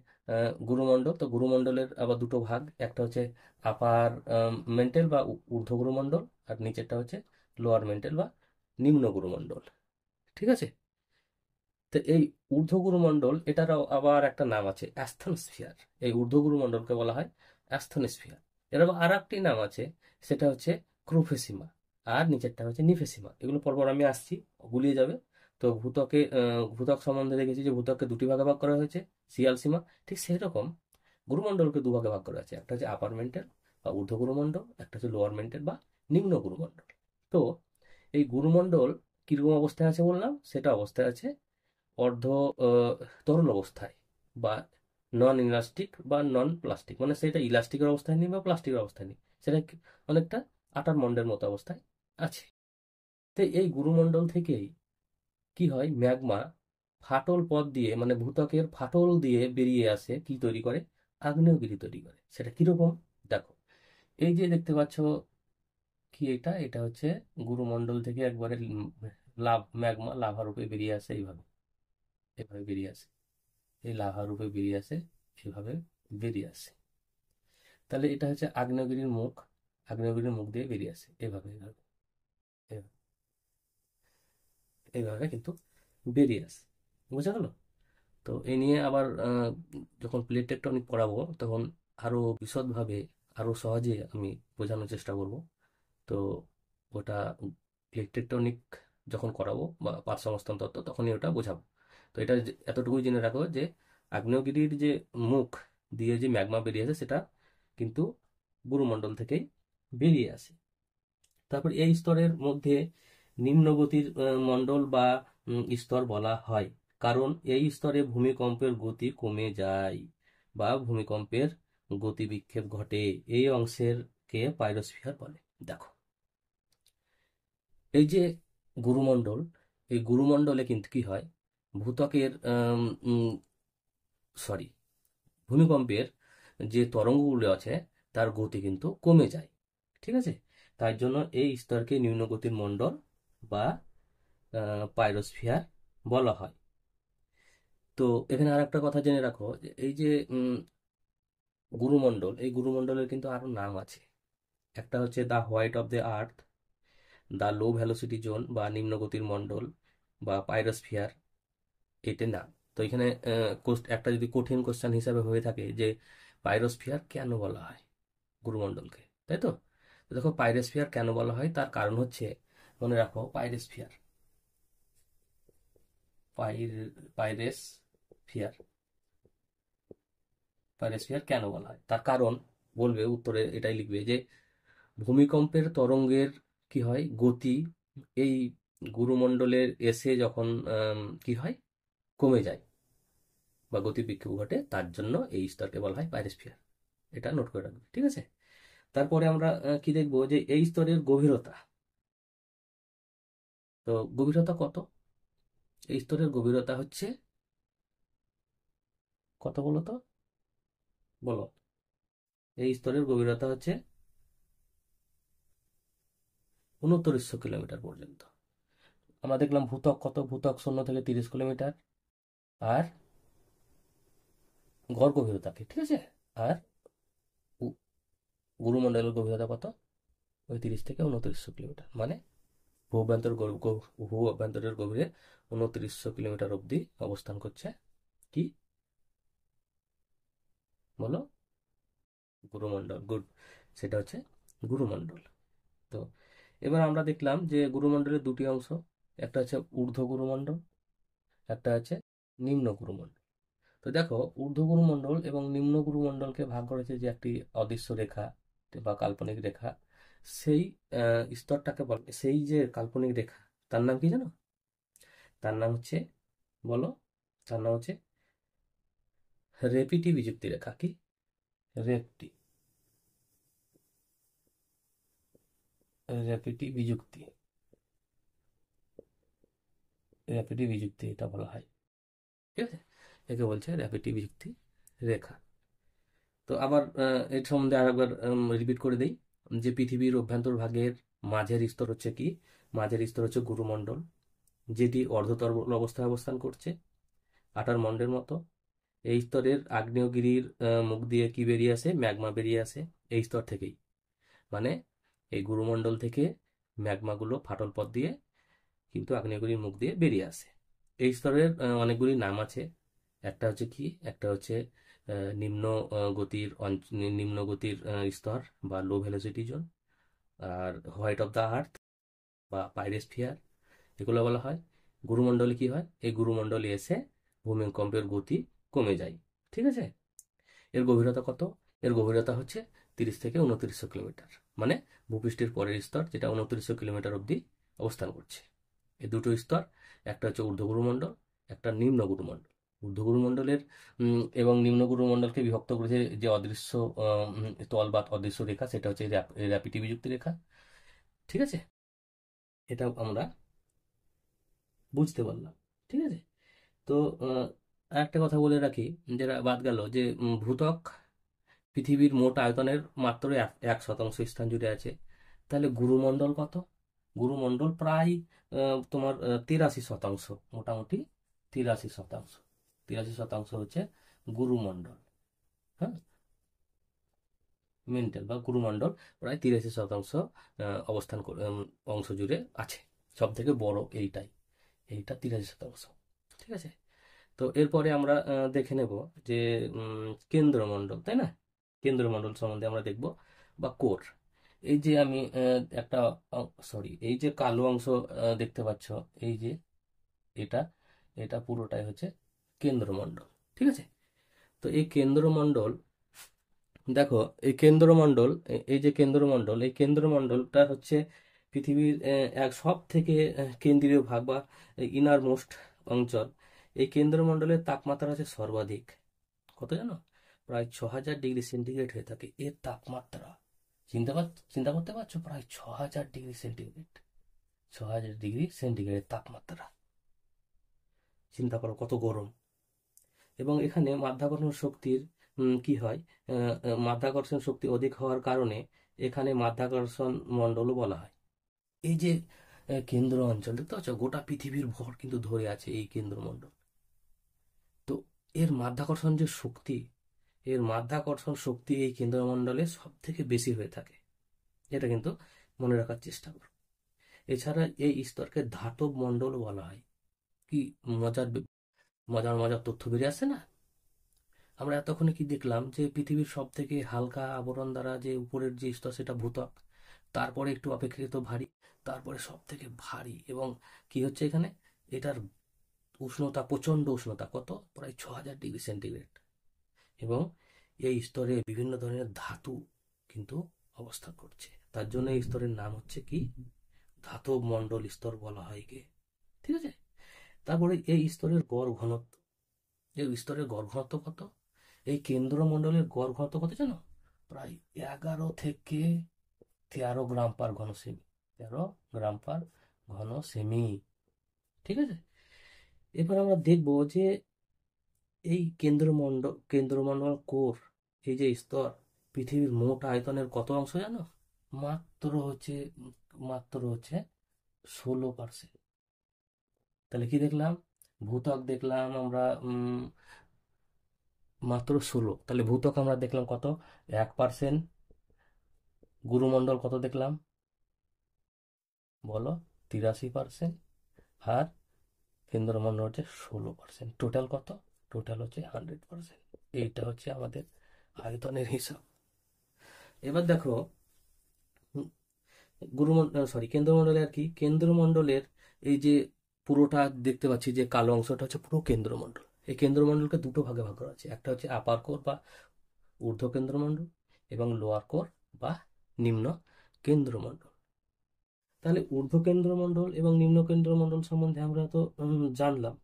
গুরুমণ্ডল। তো গুরুমণ্ডলের আবার দুটো ভাগ, একটা হচ্ছে আপার মেন্টাল বা ঊর্ধ্ব গুরুমণ্ডল, আর নিচেরটা হচ্ছে লোয়ার মেন্টাল বা নিম্ন গুরুমণ্ডল, ঠিক আছে? তো এই ঊর্ধ্বগুরুমণ্ডল, এটারও আবার একটা নাম আছে, অ্যাস্থনোস্ফিয়ার। এই ঊর্ধ্বগুরুমণ্ডলকে বলা হয় অ্যাস্থনোস্ফিয়ার। এর আবার আর একটি নাম আছে, সেটা হচ্ছে ক্রোফেসিমা, আর নিচেরটা হচ্ছে নিফেসিমা। এগুলো পরপর আমি আসছি, গুলিয়ে যাবে। তো ভূত্বক সম্বন্ধে দেখেছি যে ভূত্বককে দুটি ভাগে ভাগ করা হয়েছে, সিয়াল সীমা। ঠিক সেই রকম গুরুমণ্ডলকে দুভাগে ভাগ করা আছে, একটা হচ্ছে আপার মেন্টাল বা ঊর্ধ্বগুরুমণ্ডল, একটা হচ্ছে লোয়ার মেন্টাল বা নিম্ন গুরুমণ্ডল। তো এই গুরুমণ্ডল কিরকম অবস্থায় আছে বললাম, সেটা অবস্থায় আছে অর্ধ তরল অবস্থায়, বা নন ইলাস্টিক বা নন প্লাস্টিক, মানে সেটা ইলাস্টিকের অবস্থায় নেই বা প্লাস্টিকের অবস্থায় নেই, সেটা অনেকটা আটার মন্ডের মতো অবস্থায় আছে। তো এই গুরুমণ্ডল থেকেই কি হয়, ম্যাগমা ফাটল পথ দিয়ে, মানে ভূত্বকের ফাটল দিয়ে বেরিয়ে আসে, কি তৈরি করে, আগ্নেয়গিরি তৈরি করে। সেটা কিরকম, দেখো, এই যে দেখতে পাচ্ছ কি, এটা এটা হচ্ছে গুরুমণ্ডল থেকে একবারে ম্যাগমা লাভা রূপে বেরিয়ে আসে, এইভাবে এভাবে বেরিয়ে আসে, এই লাভা রূপে বেরিয়ে আসে, এভাবে বেরিয়ে আসে। তাহলে এটা হচ্ছে আগ্নেয়গিরির মুখ, আগ্নেয়গিরির মুখ দিয়ে বেরিয়ে আসে, এভাবে এভাবে এভাবে এইভাবে কিন্তু বেরিয়ে আসে, বোঝা গেল? তো এই নিয়ে আবার যখন প্লেট টেকটনিক পড়াবো তখন আরো বিশদভাবে, আরো সহজে আমি বোঝানোর চেষ্টা করব। তো ওটা প্লেট টেকটনিক যখন করাবো বা পাঁচ সংস্থান তত্ত্ব, তখনই ওটা বোঝাবো। তো এটা এতটুকুই জেনে রাখো যে আগ্নেয়গিরির যে মুখ দিয়ে যে ম্যাগমা বেরিয়ে আসে, সেটা কিন্তু গুরুমণ্ডল থেকেই বেরিয়ে আসে। তারপর এই স্তরের মধ্যে নিম্নগতির মণ্ডল বা স্তর বলা হয়, কারণ এই স্তরে ভূমিকম্পের গতি কমে যায় বা ভূমিকম্পের গতি বিক্ষেপ ঘটে। এই অংশের কে পাইরোস্ফিয়ার বলে। দেখো, এই যে গুরুমণ্ডল, এই গুরুমণ্ডলে কিন্তু কি হয়, ভূত্বকের সরি ভূমিকম্পের যে তরঙ্গগুলো আছে তার গতি কিন্তু কমে যায়, ঠিক আছে? তাই জন্য এই স্তরকে নিম্নগতির মণ্ডল বা পাইরোস্ফিয়ার বলা হয়। তো এখানে আর একটা কথা জেনে রাখো, যে এই যে গুরুমণ্ডল, এই গুরুমণ্ডলের কিন্তু আরো নাম আছে। একটা হচ্ছে the white of the earth, the low velocity zone বা নিম্নগতির মণ্ডল বা পাইরোস্ফিয়ার, এটা নাম। তো এখানে একটা যদি কঠিন কোশ্চেন হিসাবে হয়ে থাকে যে পাইরোস্ফিয়ার কেন বলা হয় গুরুমণ্ডলকে, তাই তো? তো দেখো, পাইরোস্ফিয়ার কেন বলা হয় তার কারণ হচ্ছে, মনে রাখো, পাইরোস্ফিয়ার পাইরেসফিয়ার পাইরোস্ফিয়ার কেন বলা হয় তার কারণ বলবে, উত্তরে এটাই লিখবে যে ভূমিকম্পের তরঙ্গের কি হয়, গতি এই গুরুমণ্ডলের এসে যখন কি হয়, কমে যায়, বা গতি বিক্ষেপ ঘটে, তার জন্য এই স্তরকে বলা হয় পাইরোস্ফিয়ার। এটা নোট করে রাখবে, ঠিক আছে। তারপরে আমরা কি দেখবো, যে এই স্তরের গভীরতা। তো গভীরতা কত? এই স্তরের গভীরতা হচ্ছে কত বলো তো, বলো। এই স্তরের গভীরতা হচ্ছে 2900 কিলোমিটার পর্যন্ত। আমরা দেখলাম ভূত্বক কত, ভূত্বক 0 থেকে 30 কিলোমিটার, আর গড় গভীরতা কি, ঠিক আছে। আর গুরুমণ্ডলের গভীরতা কত, ওই 30 থেকে 2900 কিলোমিটার, মানে ভূ অভ্যন্তরের গভীরে 2900 কিলোমিটার অবধি অবস্থান করছে কি, বলো, গুরুমণ্ডল। গুড, সেটা হচ্ছে গুরুমণ্ডল। তো এবার আমরা দেখলাম যে গুরুমণ্ডলের দুটি অংশ, একটা হচ্ছে ঊর্ধ্ব গুরুমণ্ডল, একটা হচ্ছে নিম্ন গুরুমণ্ডল। তো দেখো, ঊর্ধ্ব গুরুমণ্ডল এবং নিম্ন গুরুমণ্ডলকে ভাগ করেছে যে একটি অদৃশ্য রেখা বা কাল্পনিক রেখা। সেই স্তরটাকে বলে, সেই যে কাল্পনিক রেখা, তার নাম কি জানো? তার নাম হচ্ছে, বলো, তার নাম হচ্ছে রেপিটি বিযুক্তি রেখা। কি? রেপটি, রেপিটি বিযুক্তি, রেপিটি বিযুক্তি এটা বলা হয়, ঠিক আছে। একে বলছে রেপিটি বিযুক্তি রেখা। তো আবার এর সম্বন্ধে আরেকবার রিপিট করে দেই, যে পৃথিবীর অভ্যন্তর ভাগের মাঝের স্তর হচ্ছে কি, মাঝের স্তর হচ্ছে গুরুমণ্ডল, যেটি অর্ধতরল অবস্থায় অবস্থান করছে, আটার মণ্ডের মতো। এই স্তরের আগ্নেয়গিরির মুখ দিয়ে কি বেরিয়ে আসে, ম্যাগমা বেরিয়ে আসে এই স্তর থেকেই। মানে এই গুরুমণ্ডল থেকে ম্যাগমাগুলো ফাটল পথ দিয়ে কিন্তু আগ্নেয়গিরির মুখ দিয়ে বেরিয়ে আসে। এই স্তরের অনেকগুলি নাম আছে। একটা হচ্ছে কি, একটা হচ্ছে নিম্ন নিম্ন গতির স্তর বা লো ভেলোসিটি জোন, আর হোয়াইট অফ দ্য আর্থ বা পাইরোস্ফিয়ার, এগুলো বলা হয়। গুরুমণ্ডলে কি হয়, এই গুরুমণ্ডলে এসে ভূমিকম্পের গতি কমে যায়, ঠিক আছে। এর গভীরতা কত? এর গভীরতা হচ্ছে 30 থেকে 2900 কিলোমিটার, মানে ভূপৃষ্ঠের পরের স্তর, যেটা 2900 কিলোমিটার অবধি অবস্থান করছে। এই দুটো স্তর, একটা হচ্ছে ঊর্ধ্ব গুরুমণ্ডল, একটা নিম্ন গুরুমণ্ডল। ঊর্ধ্ব গুরুমণ্ডলের এবং নিম্ন গুরুমণ্ডলকে বিভক্ত করেছে যে অদৃশ্য তল বা অদৃশ্য রেখা, সেটা হচ্ছে র্যাপিটি বিযুক্তি রেখা, ঠিক আছে। এটা আমরা বুঝতে পারলাম, ঠিক আছে। তো আরেকটা কথা বলে রাখি, যেটা বাদ গেল, যে ভূত্বক পৃথিবীর মোট আয়তনের মাত্র 1% স্থান জুড়ে আছে। তাহলে গুরুমণ্ডল কত? গুরুমণ্ডল প্রায় তোমার 83%, মোটামুটি 83%। 83% হচ্ছে গুরুমণ্ডল, হ্যাঁ, মেন্টাল বা গুরুমণ্ডল প্রায় 83% অবস্থান অংশ জুড়ে আছে। সব থেকে বড় এইটাই, এইটা 83%, ঠিক আছে। তো এরপরে আমরা দেখে নেব যে কেন্দ্রমণ্ডল, তাই না? কেন্দ্রমণ্ডল সম্বন্ধে আমরা দেখব, বা কোর। এই যে আমি একটা, সরি, এই যে কালো অংশ দেখতে পাচ্ছ, এই যে এটা, এটা পুরোটাই হচ্ছে কেন্দ্রমণ্ডল, ঠিক আছে। তো এই কেন্দ্রমণ্ডল, দেখো, এই কেন্দ্রমণ্ডল, এই যে কেন্দ্রমণ্ডল, এই কেন্দ্রমণ্ডলটা হচ্ছে পৃথিবীর এক সব থেকে কেন্দ্রীয় ভাগ বা ইনার মোস্ট অঞ্চল। এই কেন্দ্রমণ্ডলের তাপমাত্রা আছে সর্বাধিক, কত জানো? প্রায় 6000 ডিগ্রি সেন্টিগ্রেড হয়ে থাকে এর তাপমাত্রা। চিন্তা করতে পারছো, প্রায় 6000 ডিগ্রি সেন্টিগ্রেড, 6000 ডিগ্রি সেন্টিগ্রেড তাপমাত্রা। চিন্তা করো কত গরম। এবং এখানে মাধ্যাকর্ষণ শক্তির কি হয়, মাধ্যাকর্ষণ শক্তি অধিক হওয়ার কারণে এখানে মাধ্যাকর্ষণ মণ্ডলও বলা হয়। এই যে কেন্দ্র অঞ্চল দেখতে পাচ্ছ, গোটা পৃথিবীর ভর কিন্তু ধরে আছে এই কেন্দ্রমণ্ডল। তো এর মাধ্যাকর্ষণ যে শক্তি, এর মাধ্যাকর্ষণ শক্তি এই কেন্দ্রমণ্ডলে সব থেকে বেশি হয়ে থাকে, এটা কিন্তু মনে রাখার চেষ্টা করো। এছাড়া এই স্তরকে ধাতব মণ্ডলও বলা হয়। কি মজার মজার মজার তথ্য বেরিয়ে আসছে না? আমরা এতক্ষণে কি দেখলাম, যে পৃথিবীর সব থেকে হালকা আবরণ দ্বারা যে উপরের যে স্তর, সেটা ভূত্বক, তারপরে একটু অপেক্ষাকৃত ভারী, তারপরে সব থেকে ভারী, এবং কি হচ্ছে এখানে, এটার উষ্ণতা, প্রচণ্ড উষ্ণতা, কত, প্রায় 6000 ডিগ্রি সেন্টিগ্রেড। এবং এই স্তরে বিভিন্ন ধরনের ধাতু কিন্তু অবস্থান করছে, তার জন্য এই স্তরের নাম হচ্ছে কি, ধাতব মণ্ডল স্তর বলা হয় কে, ঠিক আছে। তারপরে এই স্তরের গড় ঘনত্ব, এই স্তরের গড় ঘনত্ব কত? এই কেন্দ্রমণ্ডলের গড় ঘনত্ব কত জানো? প্রায় 11 থেকে 13 গ্রাম পার ঘন সেমি। 13 গ্রাম পার ঘন সেমি। ঠিক আছে। এবার আমরা দেখব যে এই কেন্দ্রমণ্ডল কোর, এই যে স্তর, পৃথিবীর মোট আয়তনের কত অংশ জানো? মাত্র হচ্ছে মাত্র হচ্ছে 16%। তাহলে কি দেখলাম? ভূত্বক দেখলাম আমরা মাত্র 16। তাহলে ভূত্বক আমরা দেখলাম কত? 1%। গুরুমণ্ডল কত দেখলাম? বলো। 83%। আর কেন্দ্রমণ্ডল হচ্ছে 16%। টোটাল কত? টোটাল হচ্ছে 100%। এইটা হচ্ছে আমাদের আয়তনের হিসাব। এবার দেখো, কেন্দ্রমণ্ডলে আর কি, কেন্দ্রমণ্ডলের এই যে পুরোটা দেখতে পাচ্ছি যে কালো অংশটা হচ্ছে পুরো কেন্দ্রমণ্ডল। এই কেন্দ্রমণ্ডলকে দুটো ভাগে ভাগ করা আছে। একটা হচ্ছে আপার কোর বা ঊর্ধ্ব কেন্দ্রমণ্ডল, এবং লোয়ার কোর বা নিম্ন কেন্দ্রমণ্ডল। তাহলে ঊর্ধ্ব কেন্দ্রমণ্ডল এবং নিম্ন কেন্দ্রমণ্ডল সম্বন্ধে আমরা তো জানলাম।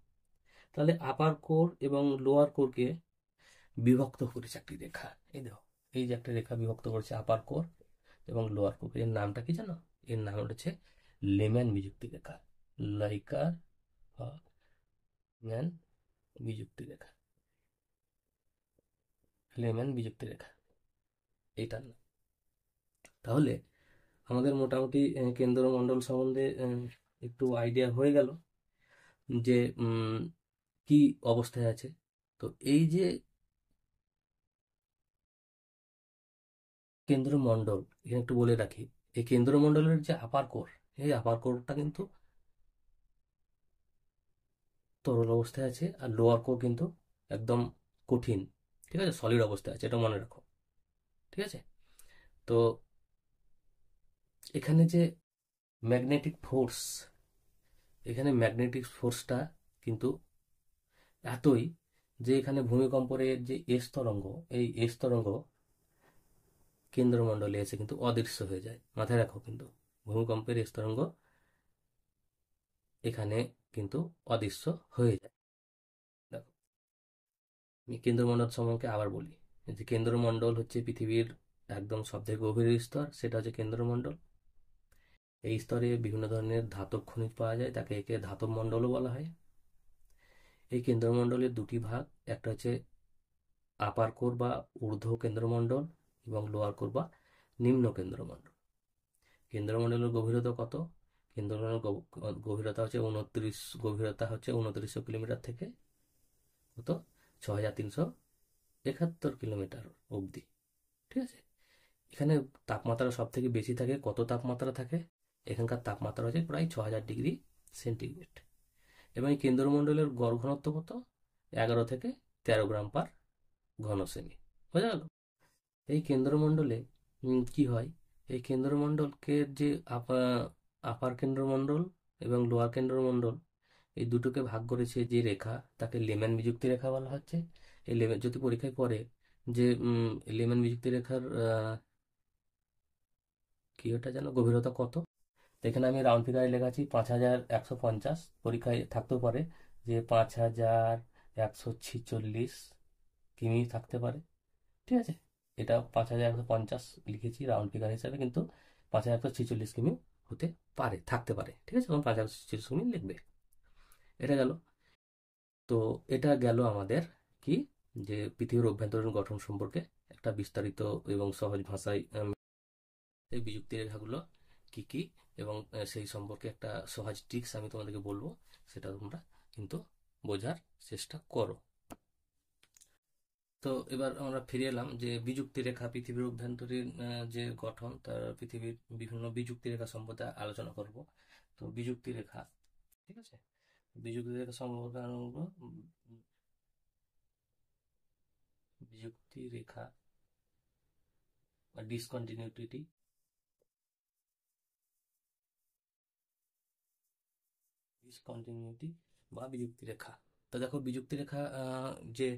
তাহলে আপার কোর এবং লোয়ার কোরকে বিভক্ত করেছে একটি রেখা। এই দেখো, এই যে একটা রেখা বিভক্ত করেছে আপার কোর এবং লোয়ার কোর। এর নামটা কি জানো? এর নাম হচ্ছে লেম্যান বিযুক্তি রেখা। লাইকার বা ম্যান বিযুক্তি রেখা। লেম্যান বিযুক্তি রেখা, এইটার নাম। তাহলে আমাদের মোটামুটি কেন্দ্রমণ্ডল সম্বন্ধে একটু আইডিয়া হয়ে গেল যে কি অবস্থায় আছে। তো এই যে কেন্দ্রমণ্ডল, এখানে একটু বলে রাখি, এই কেন্দ্রমণ্ডলের যে আপার কোর, এই আপার কোরটা কিন্তু তরল অবস্থায় আছে, আর লোয়ার কোর কিন্তু একদম কঠিন, ঠিক আছে, সলিড অবস্থায় আছে, এটা মনে রাখো। ঠিক আছে। তো এখানে যে ম্যাগনেটিক ফোর্স, এখানে ম্যাগনেটিক ফোর্সটা কিন্তু এতই যে এখানে ভূমিকম্পের যে এস তরঙ্গ, এই এস তরঙ্গ কেন্দ্রমণ্ডলে এসে কিন্তু অদৃশ্য হয়ে যায়। মাথায় রাখো, কিন্তু ভূমিকম্পের এস তরঙ্গ এখানে কিন্তু অদৃশ্য হয়ে যায়। দেখো, আমি কেন্দ্রমণ্ডল সম্পর্কে আবার বলি যে কেন্দ্রমণ্ডল হচ্ছে পৃথিবীর একদম সবথেকে গভীর স্তর, সেটা হচ্ছে কেন্দ্রমণ্ডল। এই স্তরে বিভিন্ন ধরনের ধাতব খনিজ পাওয়া যায়, তাকে একে ধাতব মণ্ডলও বলা হয়। এই কেন্দ্রমণ্ডলের দুটি ভাগ, একটা হচ্ছে আপার কোর বা ঊর্ধ্ব কেন্দ্রমণ্ডল, এবং লোয়ার কোর বা নিম্ন কেন্দ্রমণ্ডল। কেন্দ্রমণ্ডলের গভীরতা কত? কেন্দ্রমণ্ডলের গভীরতা হচ্ছে 2900 কিলোমিটার থেকে কত? 6371 কিলোমিটার অবধি। ঠিক আছে। এখানে তাপমাত্রা সব থেকে বেশি থাকে। কত তাপমাত্রা থাকে? এখানকার তাপমাত্রা হচ্ছে প্রায় 6000 ডিগ্রি সেন্টিগ্রেড। এবং এই কেন্দ্রমণ্ডলের গড় ঘনত্ব কত? 11 থেকে 13 গ্রাম পার ঘন সেমি। বোঝা গেল? এই কেন্দ্রমণ্ডলে কি হয়? এই কেন্দ্রমণ্ডলকে যে আপার কেন্দ্রমণ্ডল এবং লোয়ার কেন্দ্রমণ্ডল, এই দুটোকে ভাগ করেছে যে রেখা, তাকে লেম্যান বিযুক্তি রেখা বলা হচ্ছে। এই লেম্যান, যদি পরীক্ষায় পড়ে যে লেম্যান বিযুক্তি রেখার কি ওটা যেন গভীরতা কত, তো এখানে আমি রাউন্ড ফিগারে লেখাচ্ছি 5150। পরীক্ষায় থাকতেও পারে যে 5146 কিমি থাকতে পারে। ঠিক আছে। এটা 5150 লিখেছি রাউন্ড ফিগার হিসাবে, কিন্তু 5146 কিমি হতে পারে, থাকতে পারে। ঠিক আছে, তখন 5146 কিমি লিখবে। এটা গেল। তো এটা গেল আমাদের কি, যে পৃথিবীর অভ্যন্তরীণ গঠন সম্পর্কে একটা বিস্তারিত এবং সহজ ভাষায় এই বিযুক্তি রেখাগুলো কি কি, এবং সেই সম্পর্কে একটা সহজ ট্রিক্স আমি তোমাদেরকে বলবো, সেটা তোমরা কিন্তু বোঝার চেষ্টা করো। তো এবার আমরা ফিরে এলাম যে বিযুক্তি রেখা, পৃথিবীর অভ্যন্তরীণ যে গঠন, তার পৃথিবীর বিভিন্ন বিযুক্তি রেখা সম্পর্কে আলোচনা করব। তো বিযুক্তি রেখা, ঠিক আছে, বিযুক্তি রেখা সম্পর্কে বিযুক্তি রেখা বা ডিসকন্টিনিউটি, বা বিযুক্তি রেখা। তো দেখো, বিযুক্তি রেখা যে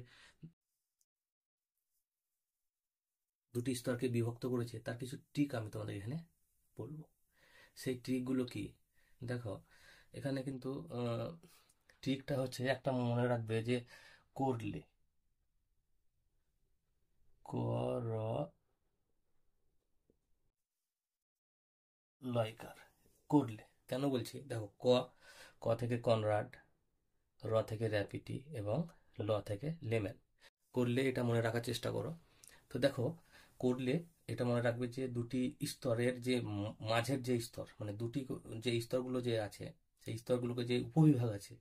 দুটি স্তরকে বিভক্ত করেছে, তার কিছু ট্রিক আমি তোমাদের এখানে বলবো। সেই ট্রিকগুলো কি? দেখো, এখানে কিন্তু ট্রিকটা হচ্ছে, একটা মনে রাখবে যে করলে, কর লয়কার, করলে। কেন বলছি দেখো, ক থেকে কনরাড, র থেকে র্যাপিটি এবং ল থেকে লেম্যান। করলে এটা মনে রাখার চেষ্টা করো। তো দেখো, করলে এটা মনে রাখবে যে দুটি স্তরের যে মাঝের যে স্তর, মানে দুটি যে স্তরগুলো যে আছে, সেই স্তরগুলোকে যে উপবিভাগ আছে,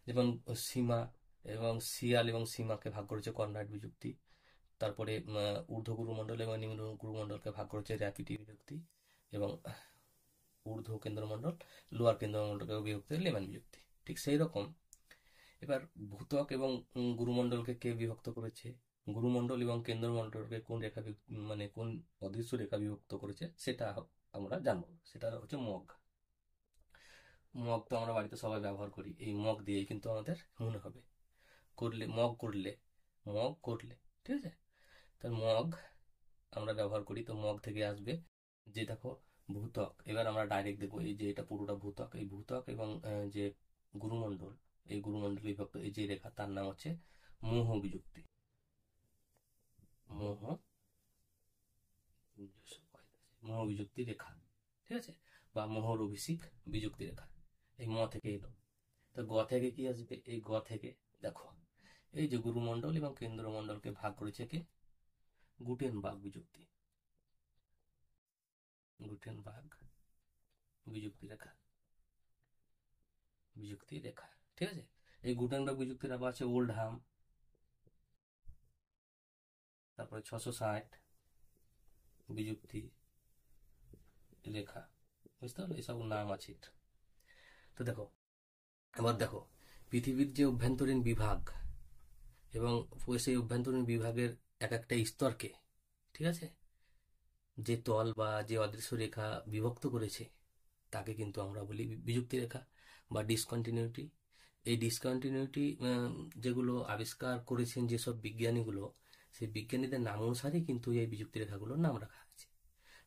যেমন সীমা এবং সিয়াল এবং সীমাকে ভাগ করেছে কনরাড বিযুক্তি। তারপরে ঊর্ধ্ব গুরুমণ্ডল এবং নিম্ন গুরুমণ্ডলকে ভাগ করেছে র্যাপিটি বিযুক্তি। এবং ঊর্ধ্ব কেন্দ্রমণ্ডল, লোয়ার কেন্দ্রমণ্ডলকে বিভক্ত লেম্যান বিযুক্তি। ঠিক সেই রকম এবার ভূত্বক এবং গুরুমণ্ডলকে কে বিভক্ত করেছে, গুরুমণ্ডল এবং কেন্দ্রমণ্ডলকে কোন রেখা মানে কোন অদৃশ্য রেখা বিভক্ত করেছে, সেটা আমরা জানবো। সেটা হচ্ছে মগ। মগ তো আমরা বাড়িতে সবাই ব্যবহার করি, এই মগ দিয়েই কিন্তু আমাদের মনে হবে। করলে, মগ করলে, মগ করলে, ঠিক আছে। তার মগ আমরা ব্যবহার করি, তো মগ থেকে আসবে যে দেখো ভূত্বক। এবার আমরা ডাইরেক্ট দেখবো, এই যে এটা পুরোটা ভূত্বক, এই ভূত্বক এবং যে গুরুমণ্ডল, এই গুরুমণ্ডল বিভক্ত এই যে রেখা, তার নাম হচ্ছে মোহ বিযুক্তি। মোহ মোহ বিযুক্তি রেখা, ঠিক আছে, বা মোহর অভিষেক বিযুক্তি রেখা। এই ম থেকে এলো। তো গ থেকে কি আসবে, এই গ থেকে দেখো, এই যে গুরুমণ্ডল এবং কেন্দ্রমণ্ডলকে ভাগ করেছে কে, গুটেনবার্গ বিযুক্তি, গুটেনবার্গ বিযুক্তি রেখা, বিযুক্তি রেখা, ঠিক আছে। এই গুটেনবার্গ বিযুক্তি রেখা আছে ওল্ডহাম, তারপরে 660 বিযুক্তি রেখা, বুঝতে পারলো, এসব নাম আছে। তো দেখো, এবার দেখো পৃথিবীর যে অভ্যন্তরীণ বিভাগ এবং সেই অভ্যন্তরীণ বিভাগের এক একটা স্তরকে, ঠিক আছে, যে তল বা যে অদৃশ্য রেখা বিভক্ত করেছে, তাকে কিন্তু আমরা বলি বিযুক্তি রেখা বা ডিসকন্টিনিউটি। এই ডিসকন্টিনিউটি যেগুলো আবিষ্কার করেছেন যেসব বিজ্ঞানীগুলো, সেই বিজ্ঞানীদের নাম অনুসারেই কিন্তু এই বিযুক্তি রেখাগুলোর নাম রাখা আছে।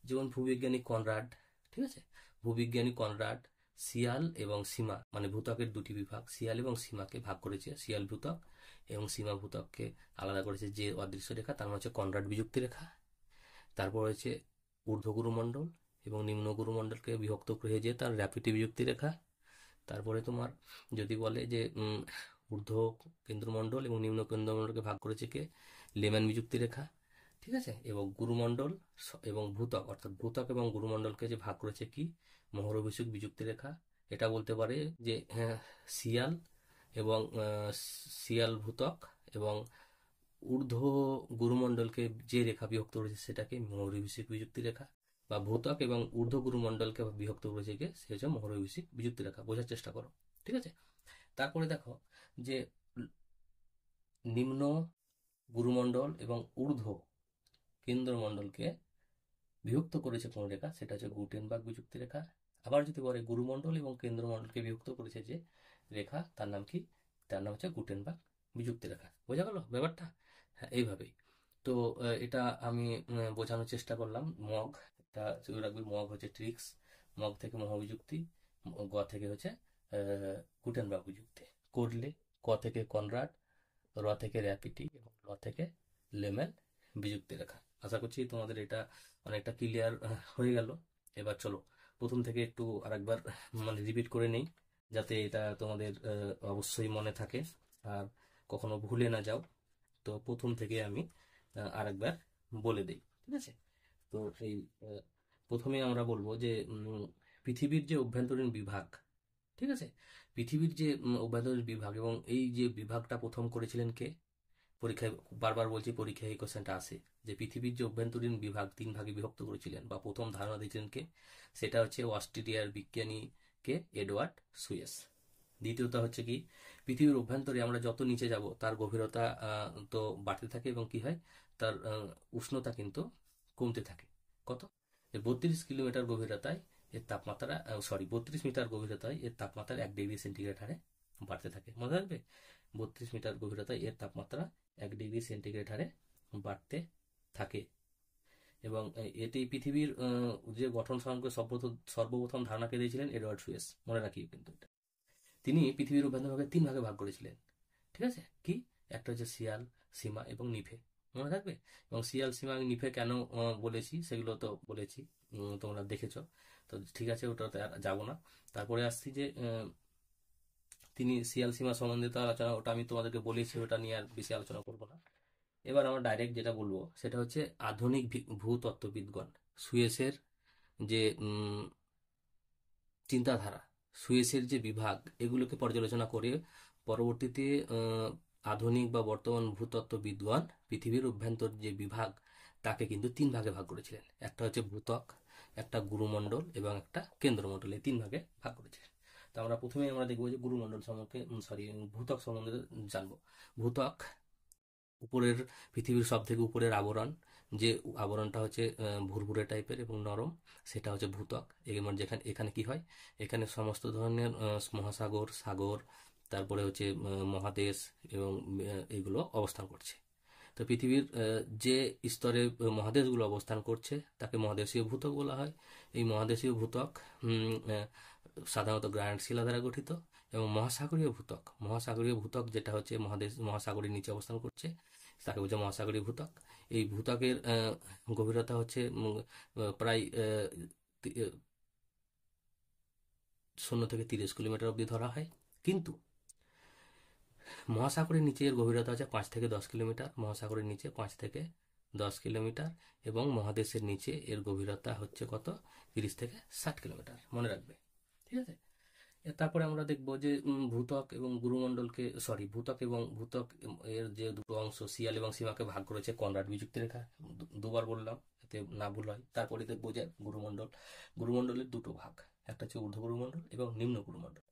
যেমন ভূবিজ্ঞানী কনরাড, ঠিক আছে, ভূবিজ্ঞানী কনরাড সিয়াল এবং সীমা, মানে ভূত্বকের দুটি বিভাগ সিয়াল এবং সীমাকে ভাগ করেছে, সিয়াল ভূত্বক এবং সীমা ভূত্বককে আলাদা করেছে যে অদৃশ্য রেখা, তার নাম হচ্ছে কনরাড বিযুক্তি রেখা। তারপর হচ্ছে ঊর্ধ্ব গুরুমণ্ডল এবং নিম্ন গুরুমণ্ডলকে বিভক্ত করে যে তার র্যাপিটি বিযুক্তি রেখা। তারপরে তোমার যদি বলে যে ঊর্ধ্ব কেন্দ্রমণ্ডল এবং নিম্ন কেন্দ্রমণ্ডলকে ভাগ করেছে কে, লেম্যান বিযুক্তি রেখা, ঠিক আছে। এবং গুরুমণ্ডল এবং ভূত্বক, অর্থাৎ ভূত্বক এবং গুরুমণ্ডলকে যে ভাগ করেছে কি, মোহর অভিষেক বিযুক্তি রেখা। এটা বলতে পারে যে সিয়াল এবং সিয়াল ভূত্বক এবং ঊর্ধ্ব গুরুমণ্ডলকে যে রেখা বিভক্ত করেছে সেটাকে মোহর অভিষেক বিযুক্তি রেখা, বা ভূত্বক এবং ঊর্ধ্ব গুরুমণ্ডলকে বিভক্ত করেছে কে, সে হচ্ছে মোহর অভিষেক বিযুক্তি রেখা। বোঝার চেষ্টা করো, ঠিক আছে। তারপরে দেখো যে নিম্ন গুরুমণ্ডল এবং ঊর্ধ্ব কেন্দ্রমণ্ডলকে বিভক্ত করেছে কোন রেখা, সেটা হচ্ছে গুটেনবার্গ বিযুক্তি রেখা। আবার যদি বলে গুরুমণ্ডল এবং কেন্দ্রমণ্ডলকে বিভক্ত করেছে যে রেখা, তার নাম কি, তার নাম হচ্ছে গুটেনবার্গ বিযুক্তি রেখা। বোঝা গেল ব্যাপারটা? হ্যাঁ, এইভাবেই। তো এটা আমি বোঝানোর চেষ্টা করলাম। মগ, এটা রাখবে, মগ হচ্ছে ট্রিক্স, মগ থেকে মোহ বিযুক্তি, গ থেকে হচ্ছে গুটেনবার্গ বিযুক্তি। করলে, ক থেকে কনরাড, র থেকে র্যাপিটি এবং ল থেকে লেম্যান বিযুক্তি রেখা। আশা করছি তোমাদের এটা অনেকটা ক্লিয়ার হয়ে গেল। এবার চলো প্রথম থেকে একটু আরেকবার মানে রিপিট করে নেই, যাতে এটা তোমাদের অবশ্যই মনে থাকে আর কখনো ভুলে না যাও। তো প্রথম থেকে আমি আরেকবার বলে দিই, ঠিক আছে। তো এই প্রথমে আমরা বলবো যে পৃথিবীর যে অভ্যন্তরীণ বিভাগ, ঠিক আছে, পৃথিবীর যে অভ্যন্তরীণ বিভাগ, এবং এই যে বিভাগটা প্রথম করেছিলেন কে, পরীক্ষায় বারবার বলছি, পরীক্ষায় এই কোশ্চেনটা আসে যে পৃথিবীর যে অভ্যন্তরীণ বিভাগ তিন ভাগে বিভক্ত করেছিলেন বা প্রথম ধারণা দিয়েছিলেন কে, সেটা হচ্ছে অস্ট্রেলিয়ার বিজ্ঞানী কে, এডওয়ার্ড সুয়েস। দ্বিতীয়টা হচ্ছে কি, পৃথিবীর অভ্যন্তরে আমরা যত নিচে যাব তার গভীরতা তো বাড়তে থাকে এবং কি হয়, তার উষ্ণতা কিন্তু কমতে থাকে। কত, 32 কিলোমিটার গভীরতায় এর তাপমাত্রা, 32 মিটার গভীরতায় এর তাপমাত্রা 1 ডিগ্রি সেন্টিগ্রেড হারে বাড়তে থাকে। মনে রাখবে, 32 মিটার গভীরতায় এর তাপমাত্রা 1 ডিগ্রি সেন্টিগ্রেড হারে বাড়তে থাকে। এবং এটি পৃথিবীর যে গঠন সম্পর্কে সর্বপ্রথম ধারণা দিয়েছিলেন এডওয়ার্ড সুয়েস, মনে রাখি কিন্তু। তিনি পৃথিবীর অভ্যন্তরভাগে 3 ভাগে ভাগ করেছিলেন, ঠিক আছে। কি, একটা হচ্ছে শিয়াল, সীমা এবং নিফে, মনে থাকবে। এবং শিয়াল, সীমা, নিফে কেন বলেছি সেগুলো তো বলেছি, তোমরা দেখেছো। তো ঠিক আছে, ওটাতে আর যাবো না। তারপরে আসছি যে তিনি শিয়াল, সীমা সম্বন্ধিত আলোচনা, ওটা আমি তোমাদেরকে বলেছি, ওটা নিয়ে আর বেশি আলোচনা করবো না। এবার আমরা ডাইরেক্ট যেটা বলবো সেটা হচ্ছে আধুনিক ভূতত্ত্ববিদগণ সুয়েসের যে চিন্তাধারা, সুয়েসের যে বিভাগ, এগুলোকে পর্যালোচনা করে পরবর্তীতে আধুনিক বা বর্তমান ভূতত্ত্ববিদগণ পৃথিবীর অভ্যন্তর যে বিভাগ তাকে কিন্তু তিন ভাগে ভাগ করেছিলেন। একটা হচ্ছে ভূত্বক, একটা গুরুমণ্ডল এবং একটা কেন্দ্রমণ্ডল, এই তিন ভাগে ভাগ করেছিলেন। তো আমরা প্রথমে আমরা দেখবো যে গুরুমণ্ডল সম্পর্কে, ভূত্বক সম্বন্ধে জানবো। ভূত্বক উপরের, পৃথিবীর সব থেকে উপরের আবরণ, যে আবরণটা হচ্ছে ভুরভুরে টাইপের এবং নরম, সেটা হচ্ছে ভূত্বক। এবার যেখানে এখানে কি হয়, এখানে সমস্ত ধরনের মহাসাগর, সাগর, তারপরে হচ্ছে মহাদেশ এবং এগুলো অবস্থান করছে। তো পৃথিবীর যে স্তরে মহাদেশগুলো অবস্থান করছে তাকে মহাদেশীয় ভূত্বক বলা হয়। এই মহাদেশীয় ভূত্বক সাধারণত গ্রানাইট শিলা দ্বারা গঠিত। এবং মহাসাগরীয় ভূত্বক যেটা হচ্ছে মহাসাগরের নিচে অবস্থান করছে তাকে বলছে মহাসাগরীয় ভূত্বক। এই ভূত্বকের গভীরতা হচ্ছে প্রায় 0 থেকে 30 কিলোমিটার অবধি ধরা হয়। কিন্তু মহাসাগরের নিচে এর গভীরতা আছে 5 থেকে 10 কিলোমিটার, মহাসাগরের নিচে 5 থেকে 10 কিলোমিটার, এবং মহাদেশের নিচে এর গভীরতা হচ্ছে কত, 30 থেকে 60 কিলোমিটার, মনে রাখবে। ঠিক আছে। তারপরে আমরা দেখব যে ভূত্বক এবং গুরুমণ্ডলকে, ভূত্বক এবং ভূত্বক এর যে দুটো অংশ শিয়াল এবং সীমাকে ভাগ করেছে কনরাড বিযুক্তি রেখা, দুবার বললাম এতে না ভুল হয়। তারপরে দেখবো যে গুরুমণ্ডলের দুটো ভাগ, একটা হচ্ছে ঊর্ধ্ব গুরুমণ্ডল এবং নিম্ন গুরুমণ্ডল।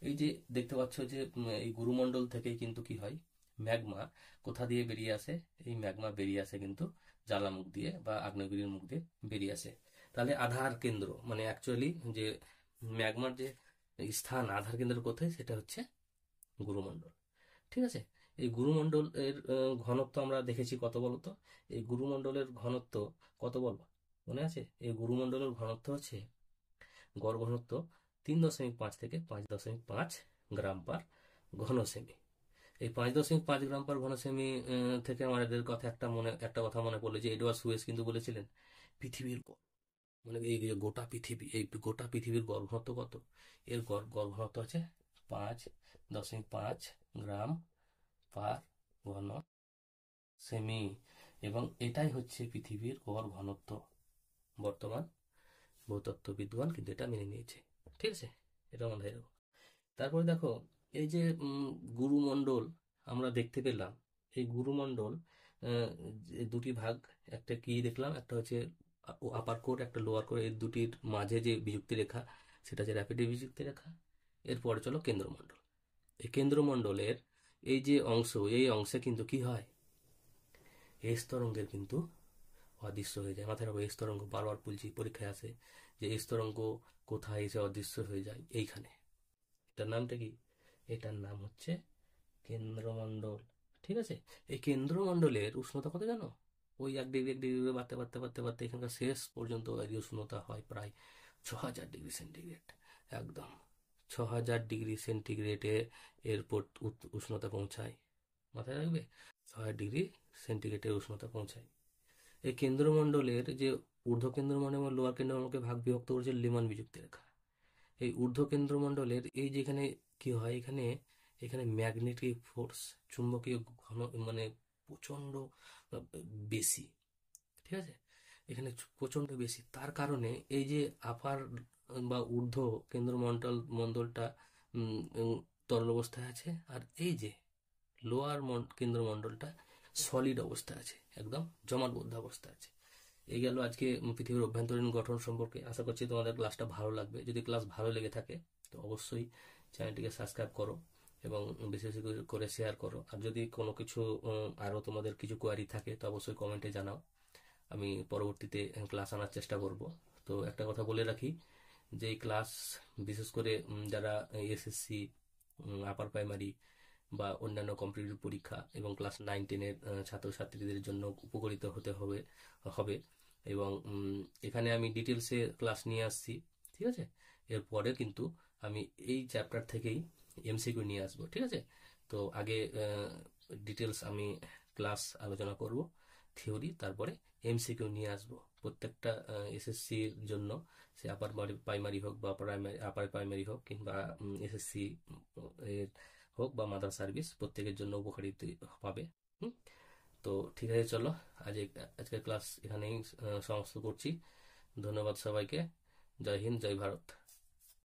এই যে দেখতে পাচ্ছ যে এই গুরুমণ্ডল থেকেই কিন্তু কি হয়, ম্যাগমা কোথা দিয়ে বেরিয়ে আসে, এই ম্যাগমা বেরিয়ে আসে কিন্তু জ্বালামুখ দিয়ে বা আগ্নেয়গিরির মুখ দিয়ে বেরিয়ে আসে। তাহলে আধার কেন্দ্র, মানে অ্যাকচুয়ালি যে ম্যাগমার যে স্থান, আধার কেন্দ্র কোথায়, সেটা হচ্ছে গুরুমণ্ডল। ঠিক আছে। এই গুরুমণ্ডল এর ঘনত্ব আমরা দেখেছি কত বলতো, এই গুরুমণ্ডলের ঘনত্ব কত বলো, মনে আছে? এই গুরুমণ্ডলের ঘনত্ব হচ্ছে, গড় ঘনত্ব 3.5 থেকে 5.5 গ্রাম পার ঘন সেমি। এই 5.5 গ্রাম পার ঘন সেমি থেকে আমাদের একটা কথা মনে পড়লো যে এডওয়ার্ড সুয়েজ কিন্তু বলেছিলেন পৃথিবীর মানে এই যে গোটা পৃথিবীর গড় ঘনত্ব কত, এর গড় ঘনত্ব আছে 5.5 গ্রাম পার ঘন সেমি, এবং এটাই হচ্ছে পৃথিবীর গড় ঘনত্ব। বর্তমান ভূতত্ত্ববিদগণ কিন্তু এটা মেনে নিয়েছে। ঠিক আছে, এটা মাথায় রাখো। তারপরে দেখো, এই যে গুরুমণ্ডল আমরা দেখতে পেলাম, এই গুরুমণ্ডল দুটি ভাগ, একটা কি দেখলাম, একটা হচ্ছে আপার কোর, একটা লোয়ার কোর, এই দুটির মাঝে যে বিযুক্তি রেখা সেটা হচ্ছে র্যাপিড বিযুক্তি রেখা। এরপরে চলো কেন্দ্রমণ্ডল। এই কেন্দ্রমণ্ডলের এই যে অংশ, এই অংশে কিন্তু কি হয়, এস তরঙ্গের কিন্তু অদৃশ্য হয়ে যায়। মাথায় রাখো, এস তরঙ্গ বারবার বলছি, পরীক্ষায় আসে যে এস তরঙ্গ কোথায় এসে অদৃশ্য হয়ে যায়, এইখানে। এটার নামটা কি? এটার নাম হচ্ছে কেন্দ্রমণ্ডল। ঠিক আছে। এই কেন্দ্রমণ্ডলের উষ্ণতা কত জানো? ওই 1 ডিগ্রি বাড়তে বাড়তে বাড়তে বাড়তে এখানকার শেষ পর্যন্ত এর উষ্ণতা হয় প্রায় 6000 ডিগ্রি সেন্টিগ্রেড। একদম 6000 ডিগ্রি সেন্টিগ্রেডে এর উষ্ণতা পৌঁছায়। মাথায় রাখবে, 6000 ডিগ্রি সেন্টিগ্রেডের উষ্ণতা পৌঁছায়। এই কেন্দ্রমণ্ডলের যে ঊর্ধ্ব কেন্দ্রমণ্ডল এবং লোয়ার কেন্দ্রমণ্ডলকে বিভক্ত করেছে লিমান বিযুক্তি রেখা। এই ঊর্ধ্ব কেন্দ্রমণ্ডলের এই যেখানে কি হয়, এখানে এখানে ম্যাগনেটিক ফোর্স, চুম্বকীয় ঘন, মানে প্রচন্ড বেশি। ঠিক আছে, এখানে প্রচন্ড বেশি, তার কারণে এই যে আপার বা ঊর্ধ্ব মণ্ডলটা তরল অবস্থায় আছে, আর এই যে লোয়ার কেন্দ্রমণ্ডলটা সলিড অবস্থায় আছে, একদম জমাটবদ্ধ অবস্থা আছে। এই গেল আজকে পৃথিবীর অভ্যন্তরীণ গঠন সম্পর্কে। আশা করছি তোমাদের ক্লাসটা ভালো লাগবে। যদি ক্লাস ভালো লেগে থাকে তো অবশ্যই চ্যানেলটিকে সাবস্ক্রাইব করো এবং বেশি বেশি করে শেয়ার করো। আর যদি কোনো কিছু আরও তোমাদের কিছু কোয়ারি থাকে তো অবশ্যই কমেন্টে জানাও, আমি পরবর্তীতে ক্লাস আনার চেষ্টা করব। তো একটা কথা বলে রাখি যে এই ক্লাস বিশেষ করে যারা এসএসসি, আপার প্রাইমারি বা অন্যান্য কম্পিটিটিভ পরীক্ষা এবং ক্লাস 9-10-এর ছাত্রছাত্রীদের জন্য উপকৃত হতে হবে। এবং এখানে আমি ডিটেলসে ক্লাস নিয়ে আসছি। ঠিক আছে, এরপরে কিন্তু আমি এই চ্যাপ্টার থেকেই এমসিকিউ নিয়ে আসবো। ঠিক আছে, তো আগে ডিটেলস আমি ক্লাস আলোচনা করব, থিওরি, তারপরে এমসিকিউ নিয়ে আসব প্রত্যেকটা এসএসসির জন্য, সে আপার প্রাইমারি হোক বা আপার প্রাইমারি হোক কিংবা এসএসসি এর হোক বা মাদার সার্ভিস, প্রত্যেকের জন্য উপকারিত পাবে। হুম, তো ঠিক আছে, চলো আজকের ক্লাস এখানেই সমাপ্ত করছি। ধন্যবাদ সবাইকে। জয় হিন্দ, জয় ভারত।